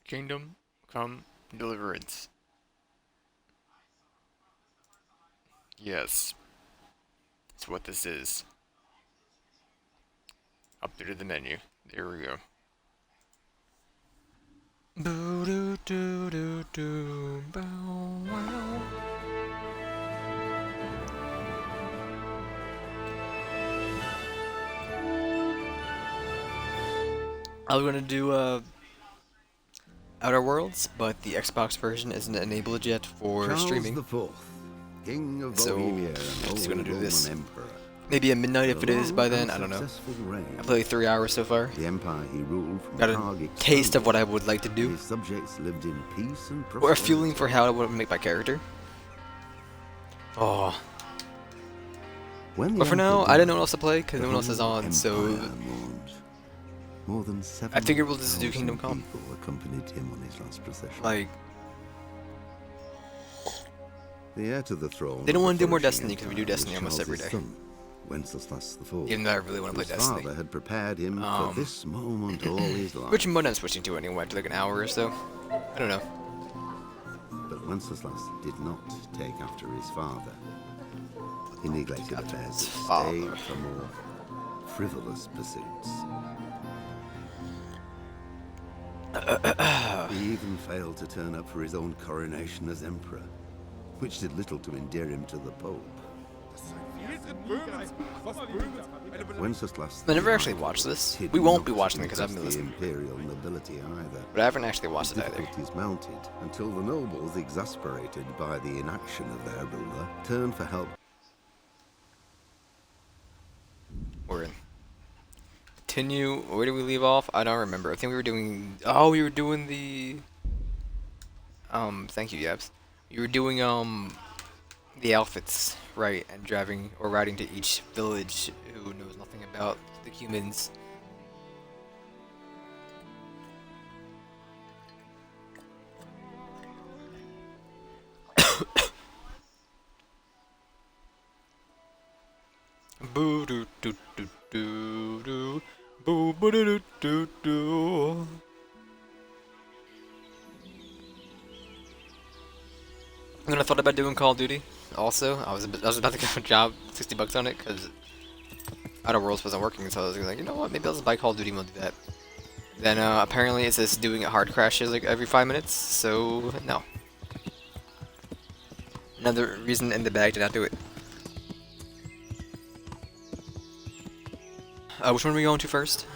Kingdom Come Deliverance. Yes, that's what this is. Updated the menu. There we go. Boo doo doo doo doo bow wow. I was gonna do Outer Worlds, but the Xbox version isn't enabled yet for Charles streaming. IV, King of So Bohemia and I'm just Holy gonna do Roman this. Emperor. Maybe at midnight In if a it is by long then. and I don't know. successful reign, I played 3 hours so far. the empire he ruled from Got a Prague taste of what I expanded, would like to and do, his subjects lived in peace and or a feeling prosperity. for how I would make my character. Oh, When the but for emperor now, I didn't know what died, else to play because the no one else is whole on. So empire mourned. More than I figured we'll just do 7,000 Kingdom Come. people accompanied him on his last procession. Like, The heir to the throne. they don't of want the to do more flourishing Destiny because we do empire was Destiny almost every day. Charles's son, Wenceslas IV. Even though I really want to play His Destiny. father had prepared him for this moment all his life. Which mode I'm switching to anyway, after like an hour or so. I don't know. But Wenceslas did not take after his father. He neglected After affairs his of father. state for more frivolous pursuits. He even failed to turn up for his own coronation as emperor, which did little to endear him to the Pope. Wenceslas I never the actually Idle watched this. did We won't not be watching it because I've impress been the listening. imperial nobility either. But I haven't actually watched it either. Difficulties mounted until the nobles, exasperated by the inaction of their ruler, turned for help. We're in. Continue. Where did we leave off? I don't remember. I think we were doing. Oh, we were doing the. Thank you, Yabs. You were doing the outfits, right? And driving or riding to each village who knows nothing about the humans. Boo doo doo doo doo doo. Boo boo doo doo doo doo. And then I thought about doing Call of Duty. Also, I was about to get a job, $60 on it, because Outer Worlds wasn't working. So I was like, you know what? Maybe I'll just buy Call of Duty and we'll do that. Then apparently it says doing it hard crashes like every 5 minutes. So no. Another reason in the bag to not do it. Which one are we going to first?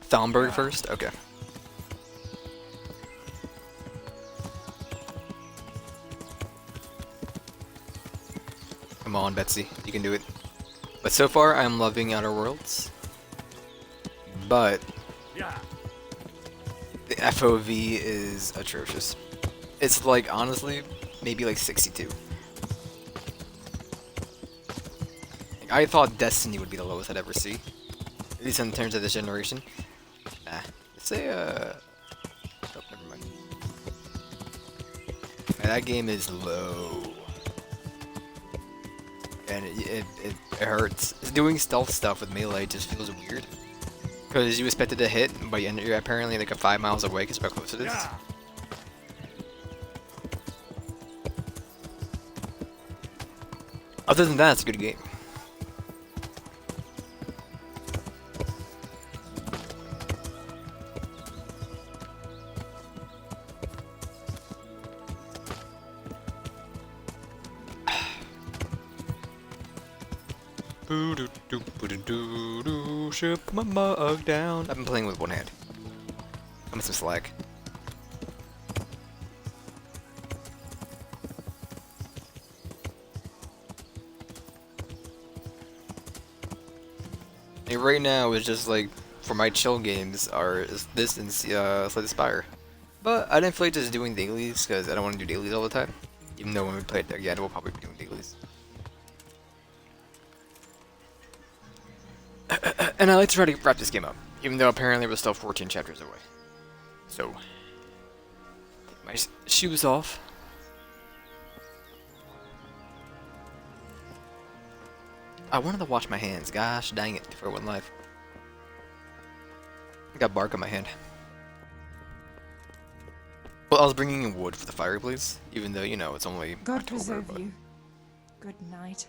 Thomberg first? Okay. Come on, Betsy. You can do it. But so far, I'm loving Outer Worlds. But the FOV is atrocious. It's like, honestly, maybe like 62. Like, I thought Destiny would be the lowest I'd ever see. At least in terms of this generation. Nah. Let's say, oh, never mind. Man, that game is low. And it hurts. Doing stealth stuff with melee just feels weird. Because you expected to hit, but you're apparently like a 5 miles away because of how close it is. Other than that, it's a good game. Boo doo doo boo doo doo doo. Should put my mug down. I've been playing with one hand. I'm some slack. Like right now is just like for my chill games are this and Slay the Spire. But I didn't feel like just doing dailies because I don't want to do dailies all the time. Even though when we play it again, we'll probably be doing dailies. And I like to try to wrap this game up, even though apparently we're still 14 chapters away. So, take my shoes off. I wanted to wash my hands. Gosh dang it, for one life. I got bark on my hand. Well, I was bringing in wood for the fireplace, even though, you know, it's only God October, preserve but... you. Good night.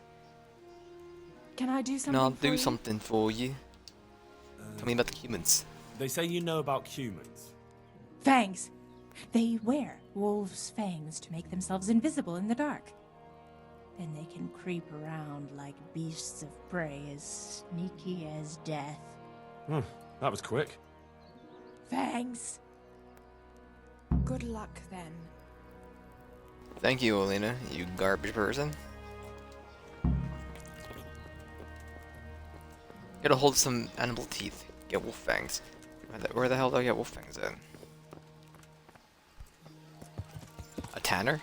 Can I do And I'll something for do you? something for you. Tell me about the humans. They say you know about humans. Fangs. They wear wolves' fangs to make themselves invisible in the dark. Then they can creep around like beasts of prey as sneaky as death. That was quick. Fangs. Good luck then. Thank you, Elena, you garbage person. Gotta hold some animal teeth. Get wolf fangs. Where the hell do I get wolf fangs at? A tanner?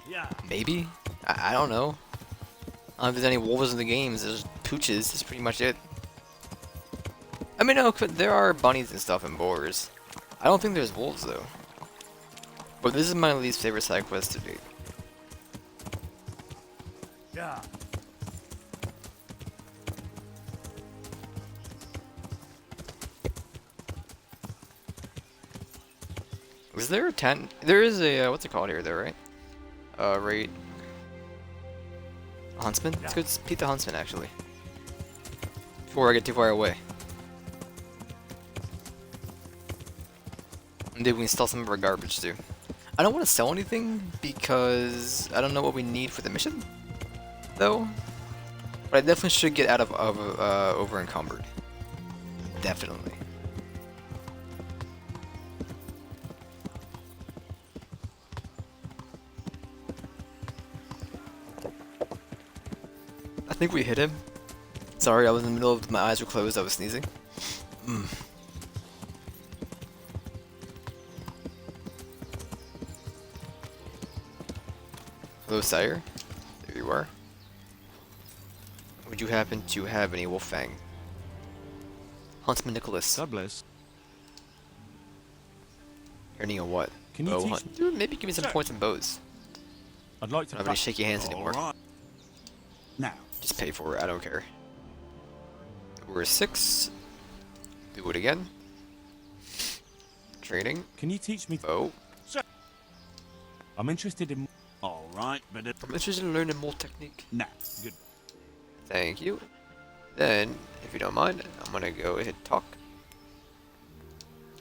Yeah. Maybe? I don't know. I don't know if there's any wolves in the games. There's pooches. That's pretty much it. I mean, no, there are bunnies and stuff and boars. I don't think there's wolves, though. But this is my least favorite side quest to date. Yeah. Is there a tent? There is a, what's it called here, though, right? Right. Huntsman? Let's go beat the Huntsman, actually. Before I get too far away. And then we can sell some of our garbage, too. I don't want to sell anything, because I don't know what we need for the mission, though. But I definitely should get out of over encumbered. Definitely. I think we hit him. Sorry, I was in the middle of my eyes were closed. I was sneezing. Hello, sire. There you are. Would you happen to have any wolf fang? Huntsman Nicholas. God bless. Earning a what? Can you Bow teach hunt. me? Dude, maybe give me some points and bows. I'd like I to don't have any shaky hands anymore. Right. Now, Just pay for it. I don't care. We're 6. Do it again. Training. Can you teach me? Oh. I'm interested in. all right, but I'm interested in learning more technique. now, good. Thank you. Then, if you don't mind, I'm gonna go hit talk.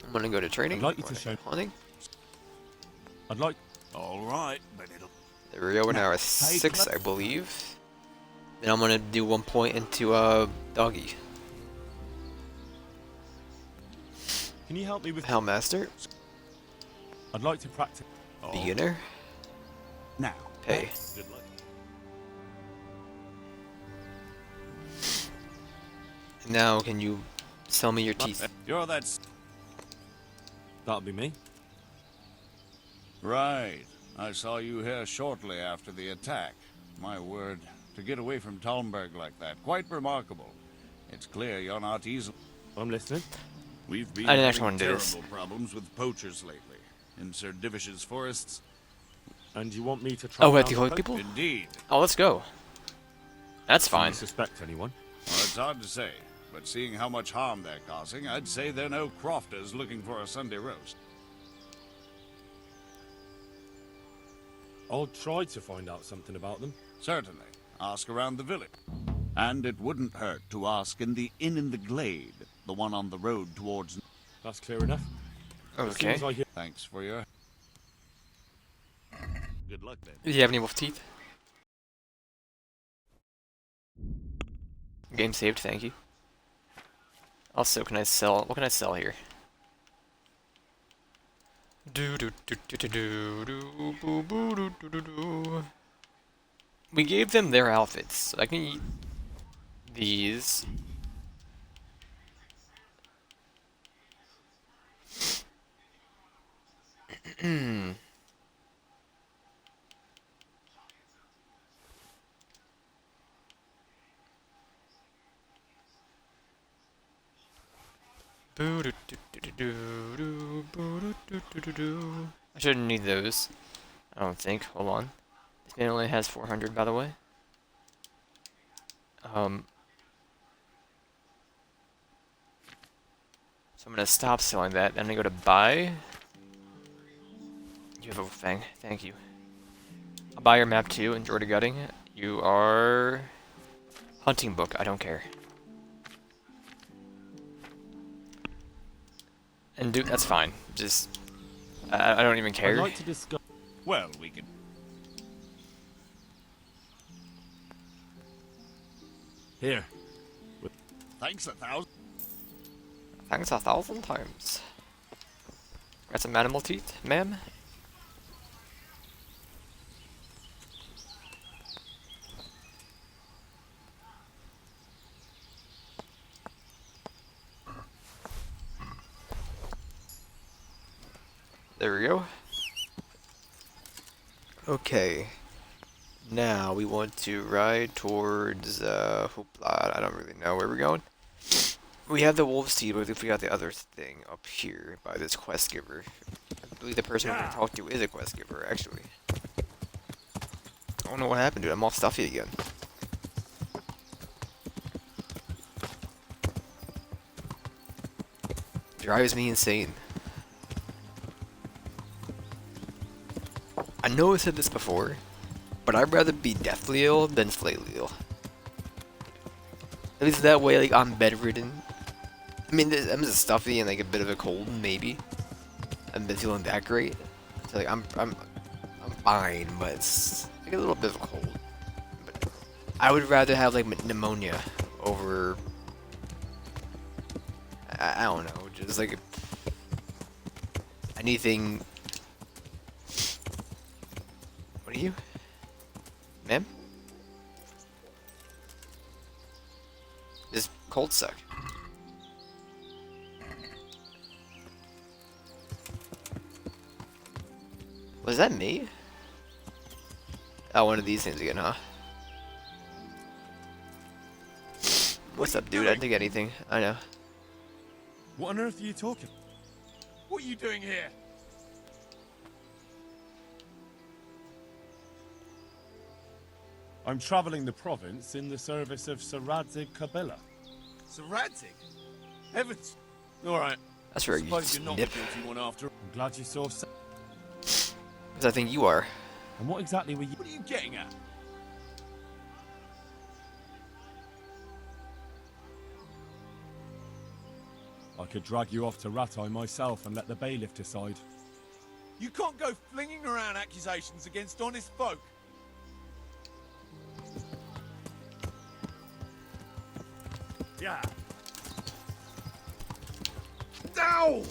I'm gonna go to training. I'd like you I'm to gonna show- go hunting. I'd like. All right, but it'll. There we go. We're now at 6, I believe. Then I'm gonna do 1 point into doggy. Can you help me with? Hellmaster. I'd like to practice. Beginner. Now, Pay. Good luck. Now, can you sell me your teeth? you're that's That'll be me. Right. I saw you here shortly after the attack. My word, to get away from Talmberg like that, quite remarkable. It's clear you're not easy. I'm listening. We've been I didn't having actually want to do terrible this. problems with poachers lately. In Sir Divish's forests. And you want me to try? Oh, we have to hold people? Indeed. Oh, let's go. That's Do fine. you suspect anyone? Well, it's hard to say, but seeing how much harm they're causing, I'd say they're no crofters looking for a Sunday roast. I'll try to find out something about them. Certainly. Ask around the village. And it wouldn't hurt to ask in the inn in the glade, the one on the road towards... That's clear enough. As soon Okay. as I hear. Thanks for your... Good luck then. Do you have any wolf teeth? Game saved, thank you. Also, can I sell? What can I sell here? Do do do do do do do boo boo do do do do. We gave them their outfits, so I can eat these. Boo doo doo doo doo doo boo doo doo doo doo doo. I shouldn't need those. I don't think. Hold on. This man only has 400, by the way. So I'm gonna stop selling that. I'm gonna go to buy. You have a fang. Thank you. I'll buy your map too. Enjoy the gutting. You are hunting book. I don't care. And dude, that's fine. Just I don't even I'd care. like to discuss. Well, we can. Here. Thanks 1,000. Thanks 1,000 times. Got some animal teeth, ma'am? There we go. Okay. Now we want to ride towards Hoopla. I don't really know where we're going. We have the wolf seed, but if we got the other thing up here by this quest giver. I believe the person we're gonna talk to is a quest giver, actually. I don't know what happened, dude. I'm all stuffy again. Drives me insane. I know I said this before, but I'd rather be deathly ill than slightly ill. At least that way, like, I'm bedridden. I mean, I'm just stuffy and like a bit of a cold, maybe. I haven't been feeling that great. So like, I'm fine, but it's like a little bit of a cold. But I would rather have like pneumonia over. I don't know, just like anything. What are you, ma'am? This cold suck. Was that me? Oh, one of these things again, huh? What's up, dude? I didn't think anything. I know. What on earth are you talking? What are you doing here? I'm traveling the province in the service of Sir Radzig Kabila. Saradzic? Heavens. All right. That's where you Suppose you're not the snip. guilty one after all. I'm glad you saw. Because I think you are. And what exactly were you? What are you getting at? I could drag you off to Ratai myself and let the bailiff decide. You can't go flinging around accusations against honest folk. Yeah. Ow!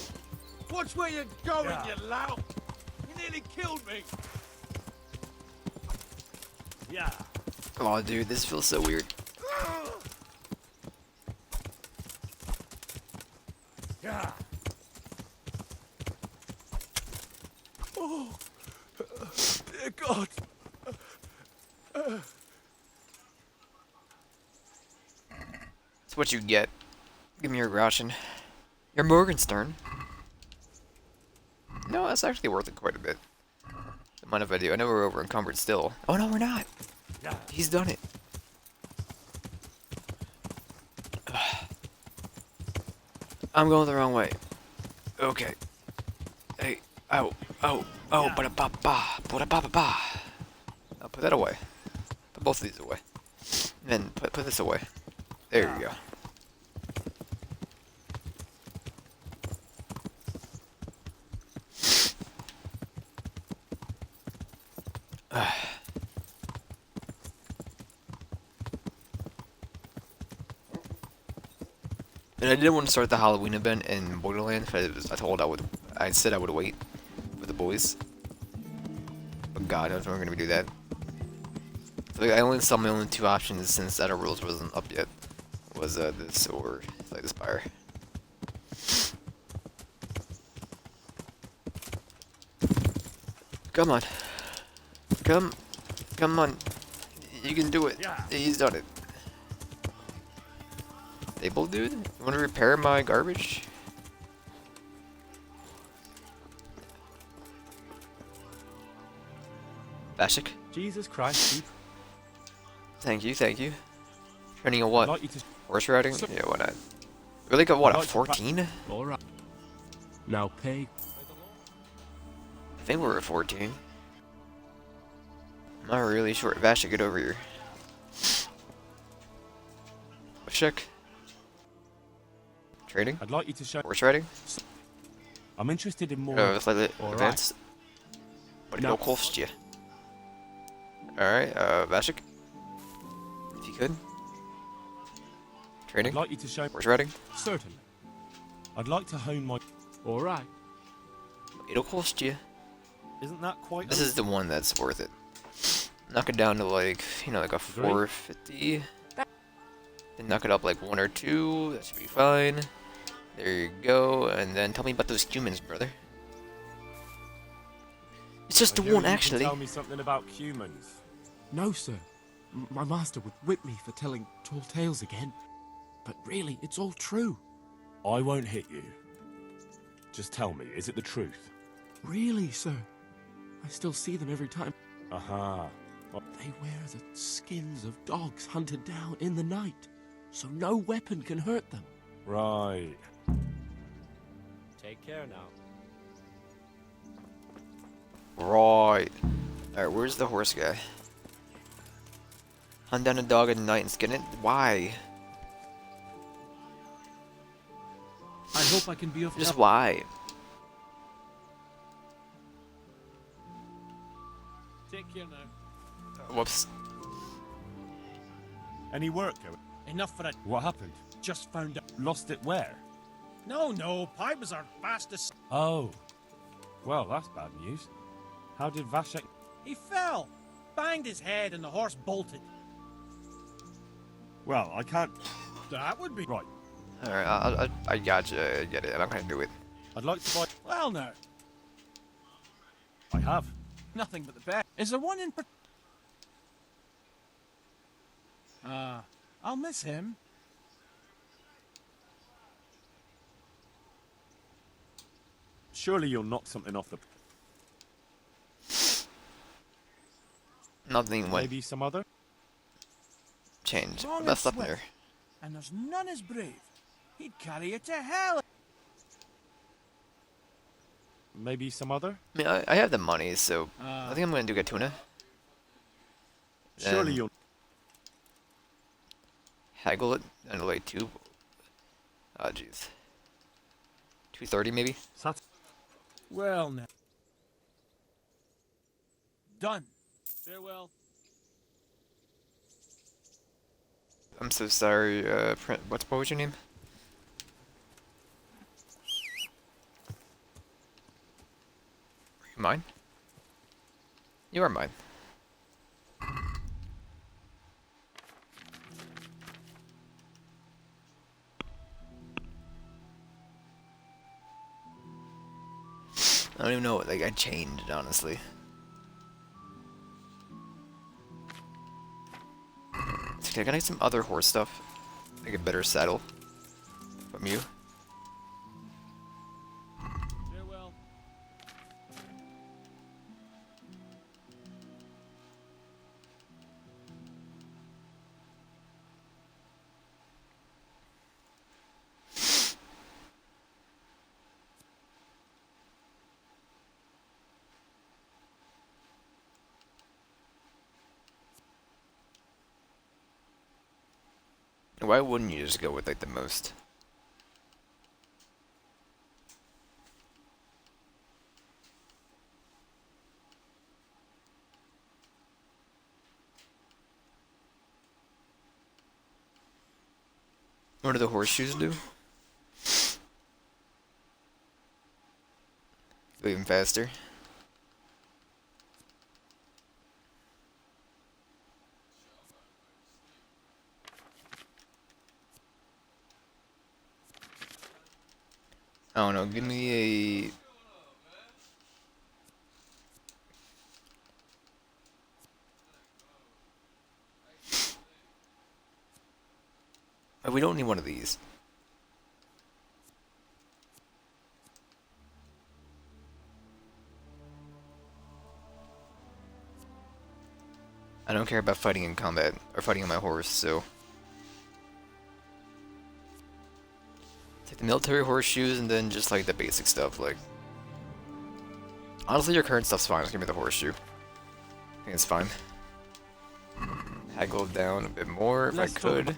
Watch where you're going, Yeah. you lout! You nearly killed me! Yeah. Oh, dude, this feels so weird. Yeah. Oh, dear God! That's what you get. Give me your Grouchin. Your Morgenstern. No, that's actually worth it quite a bit. Don't mind if I do. I know we're over encumbered still. Oh no, we're not. Yeah. He's done it. I'm going the wrong way. Okay. Hey. Oh. Oh. Oh. Ba ba ba. Ba ba ba. I'll put that away. Put both of these away. And then put this away. There you go. And I didn't want to start the Halloween event in Borderlands. I said I would wait for the boys. But God knows when we're gonna do that. So like, I only saw my only two options since Outer Worlds wasn't up yet. Was this or Slay the Spire. Come on. Come on. You can do it. Yeah. He's done it. Stable dude? You wanna repair my garbage? Bashik? Jesus Christ, Duke. Thank you, thank you. Training a what? I'd like you to. Horse riding? So- Yeah, why not? Really got what, I'd a like to pra- 14? All right. Now pay. I think we're at 14. I'm not really sure if Vash should get over here. Let's check. Trading? I'd like you to show. Horse riding? I'm interested in more. Slightly All right. advanced. What No. it'll cost you. Alright, Vashik. If you could. I'd Trading? like you to show. Horse riding? Certainly. I'd like to hone my. All right. It'll cost you. Isn't that quite? This is the one that's worth it. Knock it down to like, you know, like a 450. Then knock it up like 1 or 2. That should be fine. There you go. And then tell me about those humans, brother. It's just the I hear one, you can actually. Tell me something about humans. No, sir. My master would whip me for telling tall tales again. But really, it's all true. I won't hit you. Just tell me, is it the truth? Really, sir. I still see them every time. Aha. They wear the skins of dogs hunted down in the night, so no weapon can hurt them. Right. Take care now. Right. Alright, where's the horse guy? Hunt down a dog at night and skin it? Why? I hope I can be of Just help. why? Take care now. Whoops. Any work going? Enough for it. What happened? Just found out. Lost it where? No, Pipe was our fastest. Oh. Well, that's bad news. How did Vashek... He fell, banged his head, and the horse bolted. Well, I can't... That would be Right. Alright, I gotcha. I get it. I'm not gonna do it. I'd like to buy... well. Now, I have. nothing but the best. Is there one in? I'll miss him. Surely you'll knock something off the... Nothing went Maybe some other? changed. Long and Messed up swift. there. And there's none as brave. He'd carry you to hell. Maybe some other? I mean, I have the money, so I think I'm gonna do get tuna. Surely Then you'll... haggle it and like 2. Oh jeez. 230 maybe. Sat... Well, now. Done. Farewell. I'm so sorry. What was your name? Are you mine? You are mine. I don't even know what I changed, honestly. Okay, can I get some other horse stuff? Like a better saddle from you? Farewell. Why wouldn't you just go with like the most? What do the horseshoes do? Go even faster. I don't know, give me a... We don't need one of these. I don't care about fighting in combat, or fighting on my horse, so... Take the the military horseshoes, and then just like the basic stuff. Like, honestly, your current stuff's fine. Just give me the horseshoe. I think it's fine. Haggle down a bit more if I could.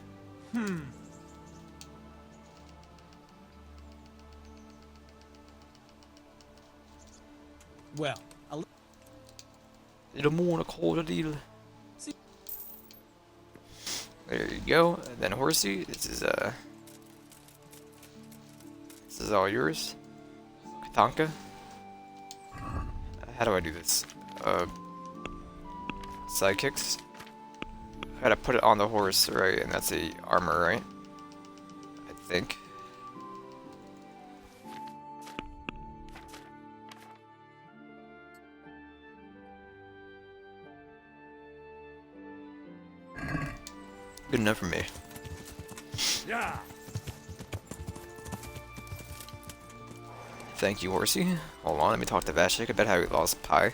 Well, You don't want to call it a deal. There you go. And then horsey. This is all yours. Katanka. How do I do this? Sidekicks. Gotta put it on the horse, right? And that's a armor, right? I think. Good enough for me. Yeah. Thank you, horsey. Hold on, let me talk to Vashik about how he lost Pie.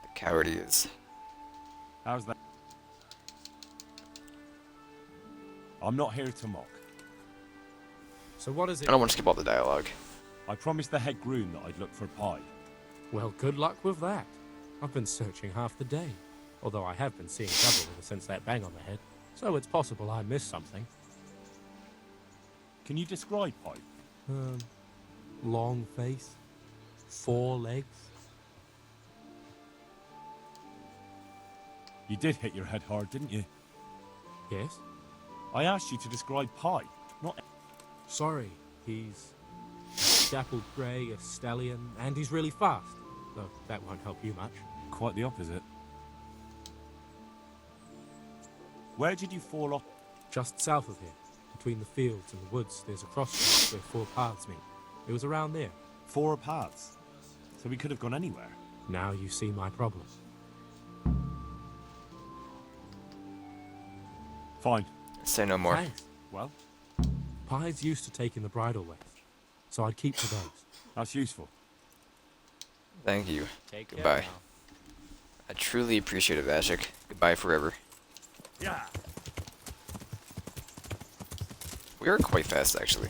The coward he is. How's that? I'm not here to mock. So what is I it? don't want to skip all the dialogue. I promised the head groom that I'd look for Pie. Well, good luck with that. I've been searching half the day. Although I have been seeing trouble ever since that bang on the head. So it's possible I missed something. Can you describe Pie? Long face. 4 legs. You did hit your head hard, didn't you? Yes? I asked you to describe Pie, not... Sorry, he's dappled grey, a stallion, and he's really fast. Though that won't help you much. Quite the opposite. Where did you fall off? Just south of here, between the fields and the woods, there's a crossroads where 4 paths meet. It was around there. 4 paths. So we could have gone anywhere. Now you see my problem. Fine. Say no more. Thanks. Well, Pie's used to taking the bridle ways, so I'd keep to those. that's useful. Thank you. Take care Goodbye. now. I truly appreciate it, Vashik. Goodbye forever. Yeah. We are quite fast, actually.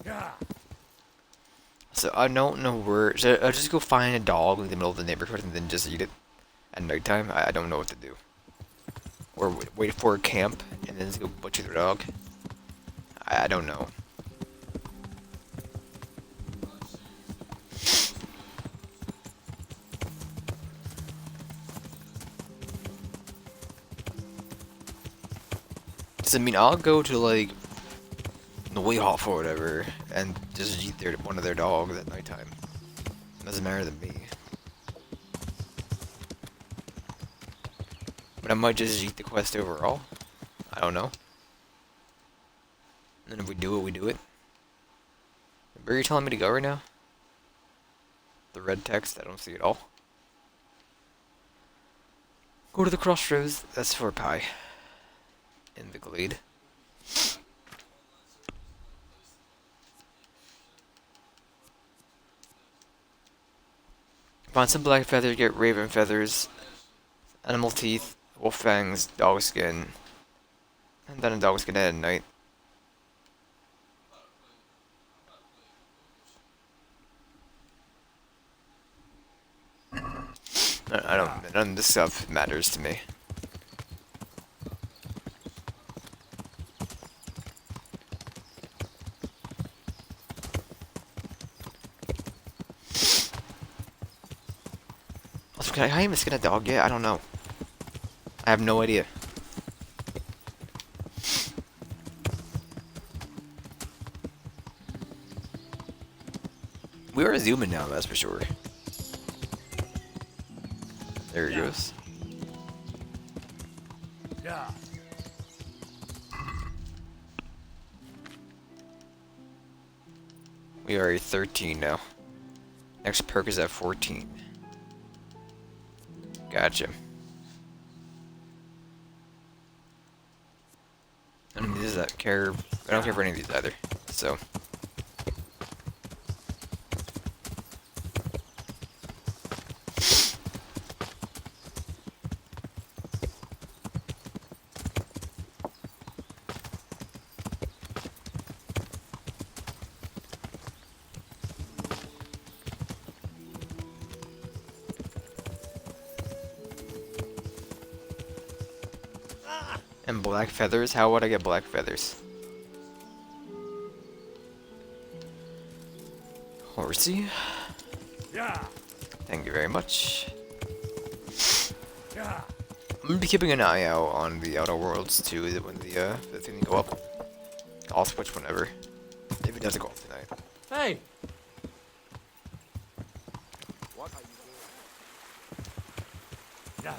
Yeah. So I don't know where. Should I just go find a dog in the middle of the neighborhood and then just eat it at nighttime? I don't know what to do. Or wait for a camp and then just go butcher the dog. I don't know. Does it mean I'll go to like Neuhoff or whatever and just eat one of their dogs at nighttime? Doesn't matter to me. But I might just eat the quest overall. I don't know. And then if we do it, we do it. Where are you telling me to go right now? The red text, I don't see it all. Go to the crossroads, that's for Pie. In the glade. Find some black feathers, get raven feathers, animal teeth, wolf fangs, dog skin, and then a dog skin at night. I don't. None of this stuff matters to me. Also, can I even skin a dog yet? I don't know. I have no idea. We are zooming now, that's for sure. There he goes. Yeah. We are at 13 now. Next perk is at 14. Gotcha. I don't need that care. I don't care for any of these either. So. And black feathers? How would I get black feathers? Horsey? Yeah. Thank you very much. Yeah. I'm gonna be keeping an eye out on the Outer Worlds too, when the thing go up. I'll switch whenever. If it doesn't go off tonight. Hey! Yeah.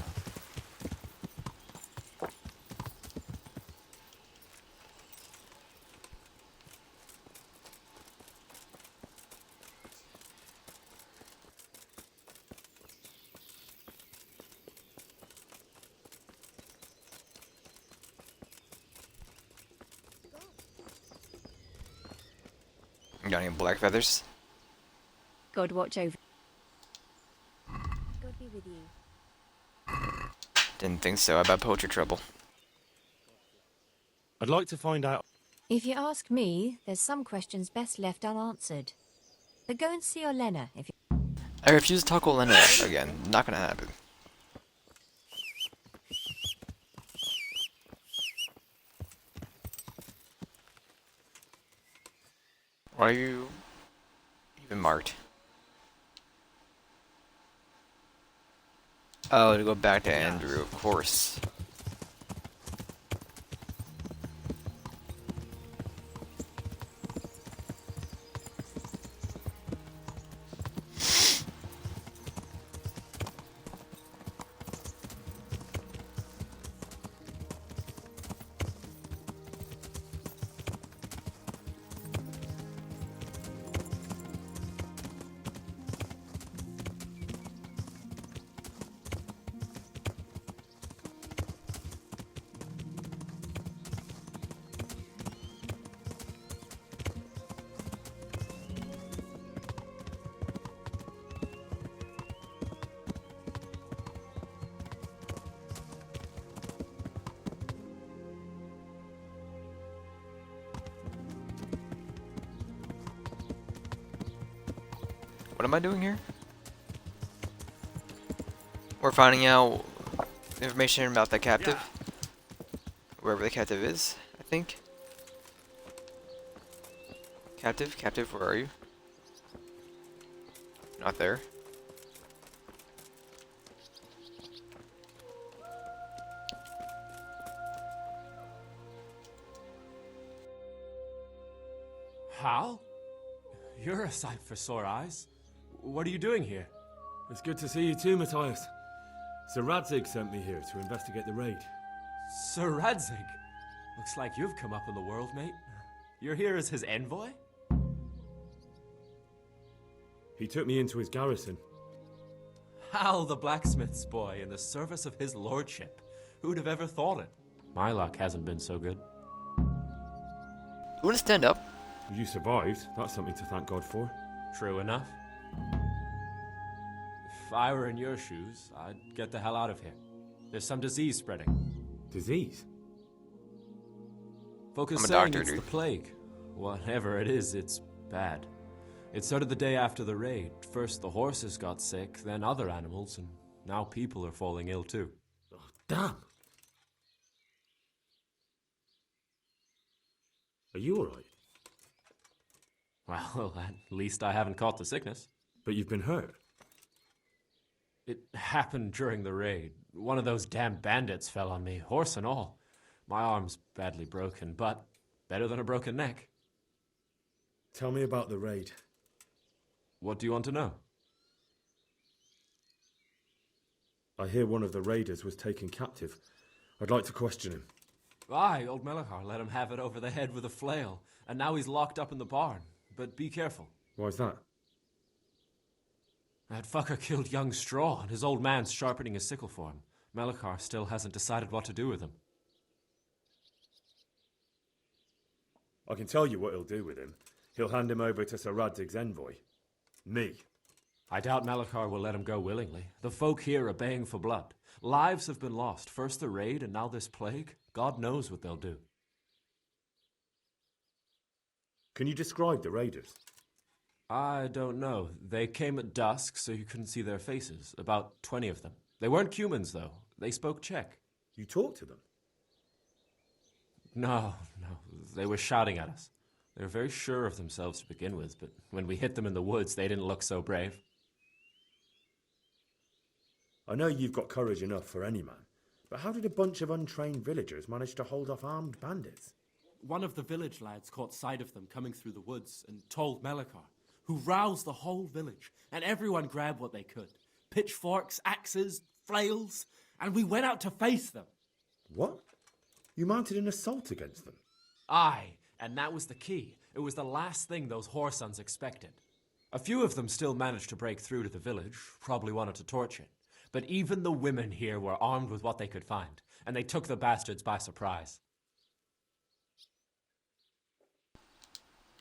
You got any black feathers? God watch over. God be with you. Didn't think so. About poetry trouble. I'd like to find out. If you ask me, there's some questions best left unanswered. But go and see Olenna if you... I refuse to talk Olena again. Not gonna happen. Why are you even marked? Oh, to go back to Andrew, of course. What am I doing here? We're finding out information about the captive. Wherever the captive is, I think. Captive, where are you? Not there. Hal? You're a sight for sore eyes. What are you doing here? It's good to see you too, Matthias. Sir Radzig sent me here to investigate the raid. Sir Radzig? Looks like you've come up in the world, mate. You're here as his envoy? He took me into his garrison. Hal the blacksmith's boy in the service of his lordship. Who'd have ever thought it? My luck hasn't been so good. You wanna stand up? You survived. That's something to thank God for. True enough. If I were in your shoes, I'd get the hell out of here. There's some disease spreading. Disease? Folk are I'm a saying doctor, it's dude. the plague. Whatever it is, it's bad. It started the day after the raid. First the horses got sick, then other animals, and now people are falling ill too. Oh, damn. Are you alright? Well, at least I haven't caught the sickness. But you've been hurt. It happened during the raid. One of those damn bandits fell on me, horse and all. My arm's badly broken, but better than a broken neck. Tell me about the raid. What do you want to know? I hear one of the raiders was taken captive. I'd like to question him. Aye, old Melachar let him have it over the head with a flail, and now he's locked up in the barn. But be careful. Why's that? That fucker killed young Straw, and his old man's sharpening his sickle for him. Melachar still hasn't decided what to do with him. I can tell you what he'll do with him. He'll hand him over to Sir Radzig's envoy. Me. I doubt Melachar will let him go willingly. The folk here are baying for blood. Lives have been lost. First the raid, and now this plague. God knows what they'll do. Can you describe the raiders? I don't know. They came at dusk, so you couldn't see their faces. About 20 of them. They weren't humans, though. They spoke Czech. You talked to them? No, they were shouting at us. They were very sure of themselves to begin with, but when we hit them in the woods, they didn't look so brave. I know you've got courage enough for any man, but how did a bunch of untrained villagers manage to hold off armed bandits? One of the village lads caught sight of them coming through the woods and told Melikar, who roused the whole village, and everyone grabbed what they could. Pitchforks, axes, flails, and we went out to face them. What? You mounted an assault against them? Aye, and that was the key. It was the last thing those whoresons expected. A few of them still managed to break through to the village, probably wanted to torch it. But even the women here were armed with what they could find, and they took the bastards by surprise.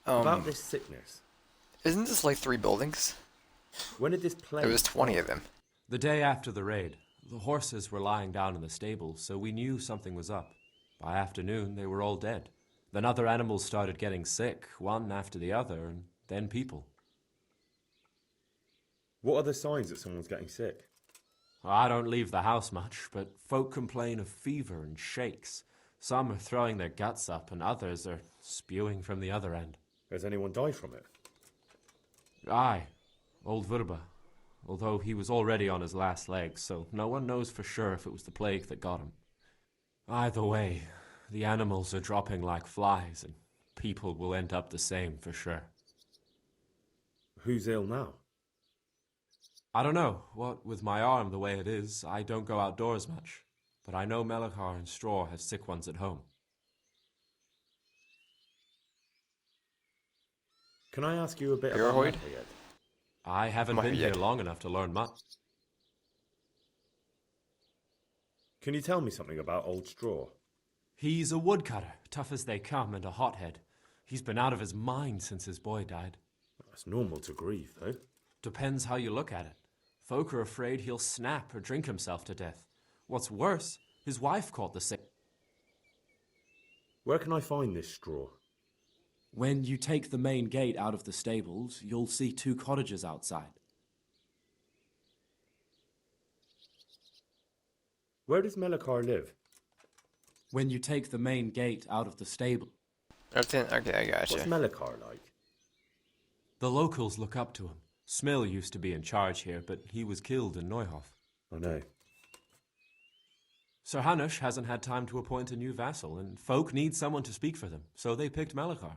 About this sickness. Isn't this like 3 buildings? When did this plague? There was 20 of them. The day after the raid, the horses were lying down in the stable, so we knew something was up. By afternoon, they were all dead. Then other animals started getting sick, one after the other, and then people. What are the signs that someone's getting sick? I don't leave the house much, but folk complain of fever and shakes. Some are throwing their guts up, and others are spewing from the other end. Has anyone died from it? Aye, old Verba. Although he was already on his last legs, so no one knows for sure if it was the plague that got him. Either way, the animals are dropping like flies, and people will end up the same for sure. Who's ill now? I don't know. What with my arm the way it is, I don't go outdoors much. But I know Melikar and Straw have sick ones at home. Can I ask you a bit You're about Hoyd? Melikar yet? I haven't Not been yet. here long enough to learn much. Can you tell me something about Old Straw? He's a woodcutter, tough as they come, and a hothead. He's been out of his mind since his boy died. That's normal to grieve, though. Depends how you look at it. Folk are afraid he'll snap or drink himself to death. What's worse, his wife caught the sick. Where can I find this Straw? When you take the main gate out of the stables, you'll see 2 cottages outside. Where does Melikar live? When you take the main gate out of the stable. Okay, I gotcha. What's Melikar like? The locals look up to him. Smill used to be in charge here, but he was killed in Neuhof. I know. Sir Hanush hasn't had time to appoint a new vassal, and folk need someone to speak for them, so they picked Melikar.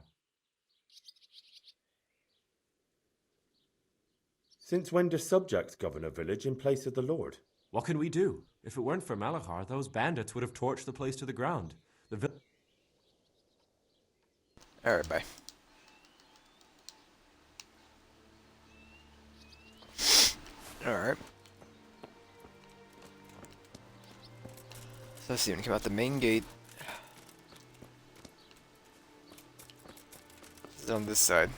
Since when do subjects govern a village in place of the Lord? What can we do? If it weren't for Melikar, those bandits would have torched the place to the ground. Alright, bye. Alright. So let's see, when you come out the main gate. It's on this side.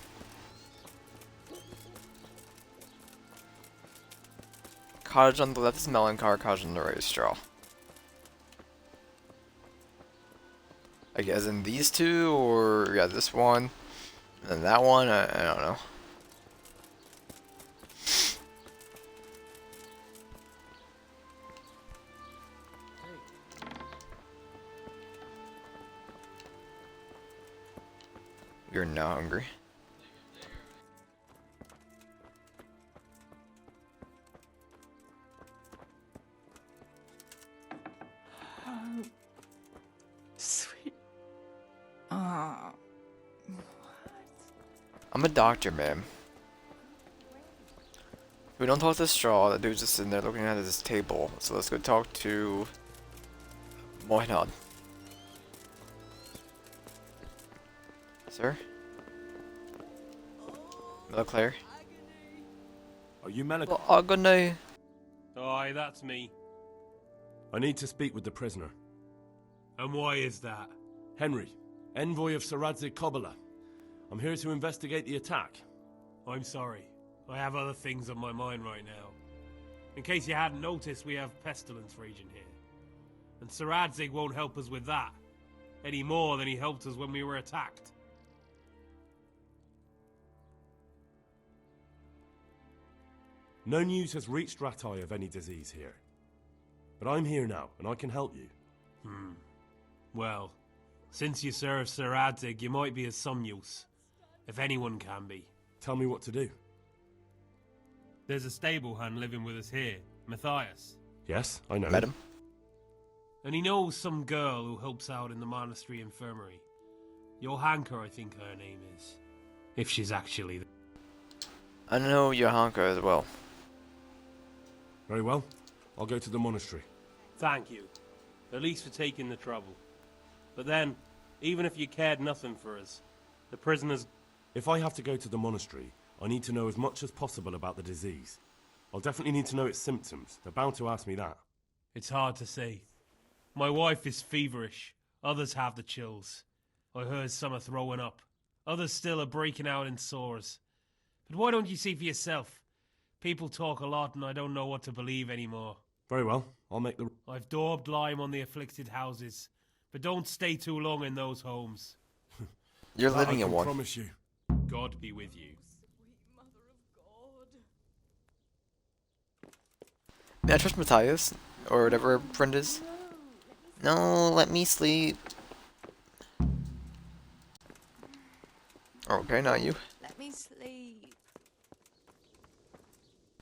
Cottage on the left is Melikar, cottage on the right is Straw. Like, as in these two, or yeah, this one, and then that one, I don't know. You're not hungry. Sweet. Ah. I'm a doctor, man. We don't talk to Straw. The dude's just sitting there looking at his table. So let's go talk to Mohinad. Sir? Claire? Are you Melikar? Agony. Aye, that's me. I need to speak with the prisoner. And why is that? Henry, envoy of Sir Radzig Kobyla. I'm here to investigate the attack. I'm sorry. I have other things on my mind right now. In case you hadn't noticed, we have pestilence raging here. And Sir Radzig won't help us with that. Any more than he helped us when we were attacked. No news has reached Ratai of any disease here. But I'm here now, and I can help you. Well, Since you serve Sir Adzig, you might be of some use. If anyone can be. Tell me what to do. There's a stable hand living with us here, Matthias. Yes, I know. Met him. And he knows some girl who helps out in the monastery infirmary. Johanka, I think her name is. If she's actually there. I know Johanka as well. Very well. I'll go to the monastery. Thank you. At least for taking the trouble. But then, even if you cared nothing for us, the prisoners... If I have to go to the monastery, I need to know as much as possible about the disease. I'll definitely need to know its symptoms. They're bound to ask me that. It's hard to say. My wife is feverish. Others have the chills. I heard some are throwing up. Others still are breaking out in sores. But why don't you see for yourself? People talk a lot and I don't know what to believe anymore. Very well. I'll make the... I've daubed lime on the afflicted houses. But don't stay too long in those homes. You're That living I in can one. promise you. God be with you. May I trust Matthias? Or whatever her friend is? No, let me sleep. Okay, not you. Let me sleep.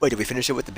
Wait, did we finish it with the